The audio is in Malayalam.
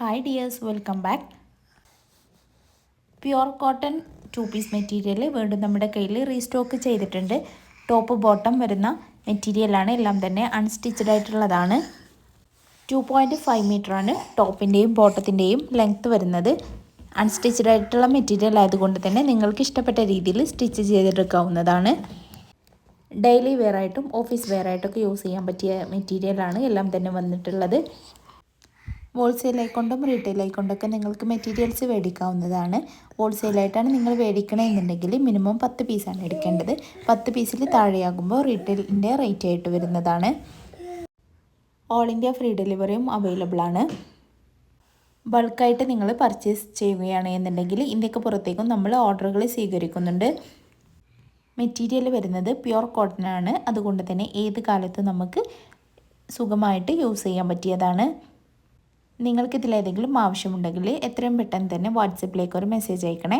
Hi dears, welcome back. Pure cotton 2 piece material വീണ്ടും നമ്മുടെ കയ്യിൽ റീസ്റ്റോക്ക് ചെയ്തിട്ടുണ്ട്. ടോപ്പ് ബോട്ടം വരുന്ന മെറ്റീരിയലാണ്, എല്ലാം തന്നെ അൺസ്റ്റിച്ചഡ് ആയിട്ടുള്ളതാണ്. 2.5 മീറ്ററാണ് ടോപ്പിൻ്റെയും ബോട്ടത്തിൻ്റെയും ലെങ്ത്ത് വരുന്നത്. അൺസ്റ്റിച്ചഡ് ആയിട്ടുള്ള മെറ്റീരിയൽ ആയതുകൊണ്ട് തന്നെ നിങ്ങൾക്ക് ഇഷ്ടപ്പെട്ട രീതിയിൽ സ്റ്റിച്ച് ചെയ്തെടുക്കാവുന്നതാണ്. ഡെയിലി വെയർ ആയിട്ടും ഓഫീസ് വെയർ ആയിട്ടൊക്കെ യൂസ് ചെയ്യാൻ പറ്റിയ മെറ്റീരിയലാണ് എല്ലാം തന്നെ വന്നിട്ടുള്ളത്. ഹോൾസെയിലായിക്കൊണ്ടും റീറ്റെയിലായിക്കൊണ്ടൊക്കെ നിങ്ങൾക്ക് മെറ്റീരിയൽസ് മേടിക്കാവുന്നതാണ്. ഹോൾസെയിലായിട്ടാണ് നിങ്ങൾ മേടിക്കണമെന്നുണ്ടെങ്കിൽ മിനിമം 10 പീസാണ് എടുക്കേണ്ടത്. 10 പീസിൽ താഴെയാകുമ്പോൾ റീറ്റെയിലിൻ്റെ റേറ്റ് ആയിട്ട് വരുന്നതാണ്. ഓൾ ഇന്ത്യ ഫ്രീ ഡെലിവറിയും അവൈലബിൾ ആണ്. ബൾക്കായിട്ട് നിങ്ങൾ പർച്ചേസ് ചെയ്യുകയാണ് എന്നുണ്ടെങ്കിൽ ഇന്ത്യക്ക് പുറത്തേക്കും നമ്മൾ ഓർഡറുകൾ സ്വീകരിക്കുന്നുണ്ട്. മെറ്റീരിയൽ വരുന്നത് പ്യുവർ കോട്ടൺ ആണ്, അതുകൊണ്ട് തന്നെ ഏത് കാലത്തും നമുക്ക് സുഖമായിട്ട് യൂസ് ചെയ്യാൻ പറ്റിയതാണ്. നിങ്ങൾക്കിതിലേതെങ്കിലും ആവശ്യമുണ്ടെങ്കിൽ എത്രയും പെട്ടെന്ന് തന്നെ വാട്സപ്പിലേക്ക് ഒരു മെസ്സേജ് അയക്കണേ.